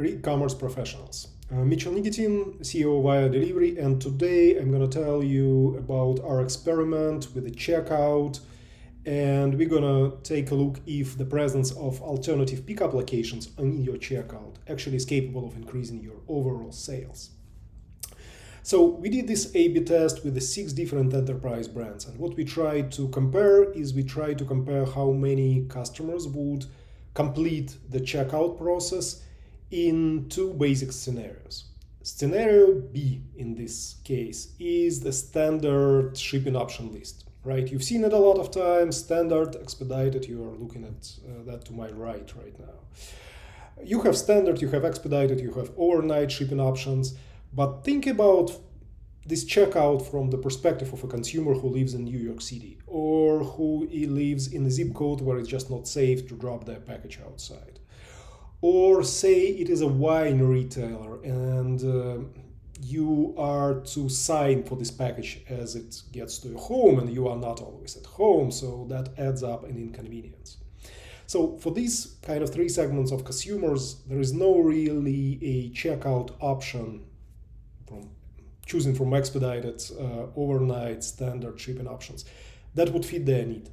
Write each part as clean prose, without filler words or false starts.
e-commerce professionals. Mitchell Nikitin, CEO of Via Delivery, and today I'm going to tell you about our experiment with the checkout, and we're going to take a look if the presence of alternative pickup locations in your checkout actually is capable of increasing your overall sales. So we did this A/B test with the 6 different enterprise brands, and what we tried to compare is how many customers would complete the checkout process in 2 basic scenarios. Scenario B in this case is the standard shipping option list, right? You've seen it a lot of times, standard, expedited, you are looking at that to my right now. You have standard, you have expedited, you have overnight shipping options, but think about this checkout from the perspective of a consumer who lives in New York City or who lives in a zip code where it's just not safe to drop their package outside. Or say it is a wine retailer and you are to sign for this package as it gets to your home and you are not always at home, so that adds up an inconvenience. So for these kind of 3 segments of consumers, there is no really a checkout option from choosing from expedited, overnight, standard shipping options that would fit their need.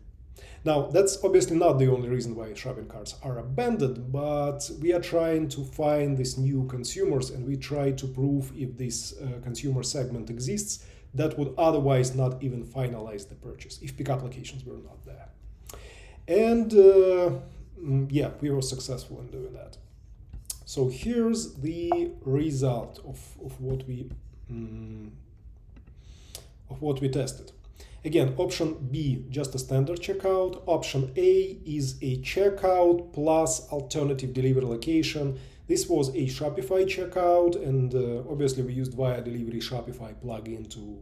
Now, that's obviously not the only reason why shopping carts are abandoned, but we are trying to find these new consumers and we try to prove if this consumer segment exists that would otherwise not even finalize the purchase if pickup locations were not there. And we were successful in doing that. So here's the result of what we tested. Again, option B, just a standard checkout. Option A is a checkout plus alternative delivery location. This was a Shopify checkout, and obviously we used Via Delivery Shopify plugin to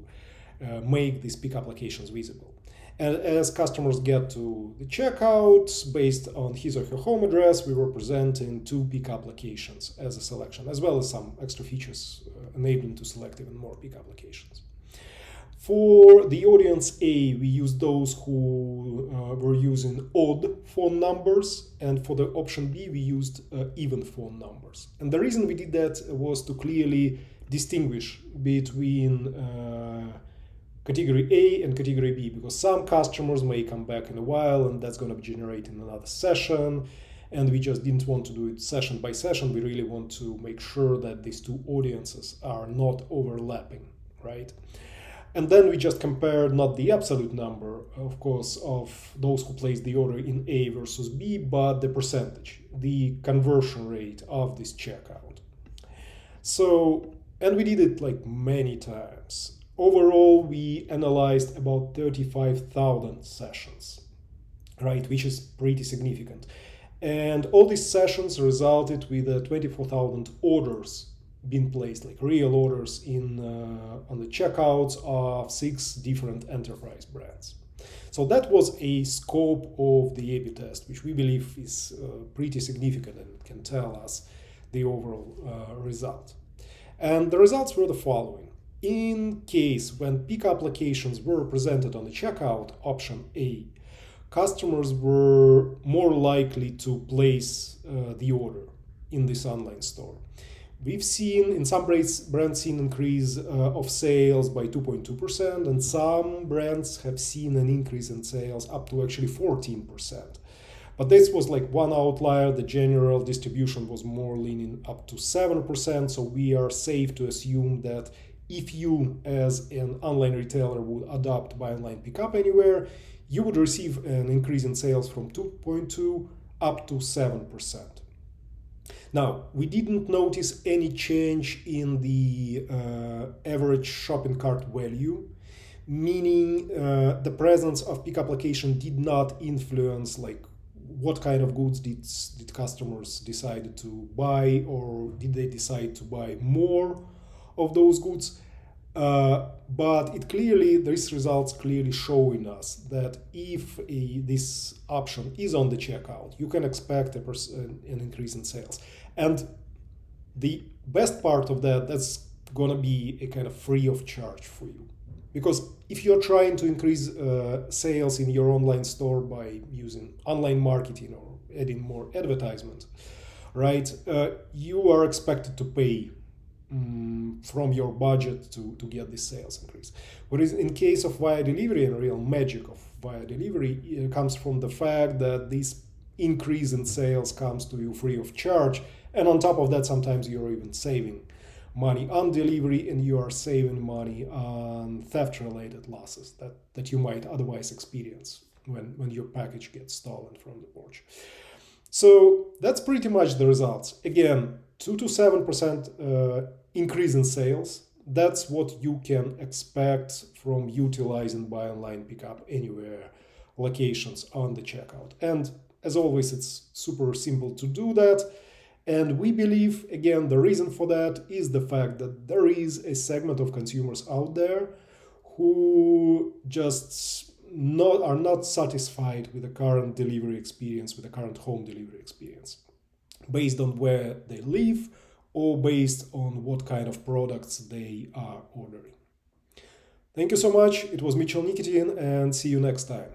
make these pickup locations visible. And as customers get to the checkout, based on his or her home address, we were presenting 2 pickup locations as a selection, as well as some extra features enabling to select even more pickup locations. For the audience A, we used those who were using odd phone numbers, and for the option B, we used even phone numbers. And the reason we did that was to clearly distinguish between category A and category B, because some customers may come back in a while and that's going to be generating another session, and we just didn't want to do it session by session. We really want to make sure that these 2 audiences are not overlapping, right? And then we just compared not the absolute number, of course, of those who placed the order in A versus B, but the percentage, the conversion rate of this checkout. So, and we did it like many times. Overall, we analyzed about 35,000 sessions, right, which is pretty significant. And all these sessions resulted with 24,000 orders being placed, like real orders on the checkouts of 6 different enterprise brands. So that was a scope of the A/B test, which we believe is pretty significant and can tell us the overall result. And the results were the following. In case when pickup locations were presented on the checkout, option A, customers were more likely to place the order in this online store. We've seen in some brands seen increase of sales by 2.2%, and some brands have seen an increase in sales up to actually 14%. But this was like one outlier. The general distribution was more leaning up to 7%, so we are safe to assume that if you as an online retailer would adopt buy online pickup anywhere, you would receive an increase in sales from 2.2 up to 7%. Now, we didn't notice any change in the average shopping cart value, meaning the presence of pickup location did not influence like what kind of goods did customers decide to buy, or did they decide to buy more of those goods. But these results clearly showing us that if this option is on the checkout, you can expect an increase in sales. And the best part of that's going to be a kind of free of charge for you. Because if you're trying to increase sales in your online store by using online marketing or adding more advertisement, right? You are expected to pay from your budget to get this sales increase. Whereas in case of via delivery, and real magic of via delivery comes from the fact that this increase in sales comes to you free of charge, and on top of that, sometimes you're even saving money on delivery, and you are saving money on theft-related losses that you might otherwise experience when your package gets stolen from the porch. So that's pretty much the results. Again, 2 to 7% increase in sales. That's what you can expect from utilizing buy online, pick up anywhere locations on the checkout. And as always, it's super simple to do that. And we believe, again, the reason for that is the fact that there is a segment of consumers out there who just are not satisfied with the current delivery experience, with the current home delivery experience, based on where they live or based on what kind of products they are ordering. Thank you so much. It was Mitchell Nikitin, and see you next time.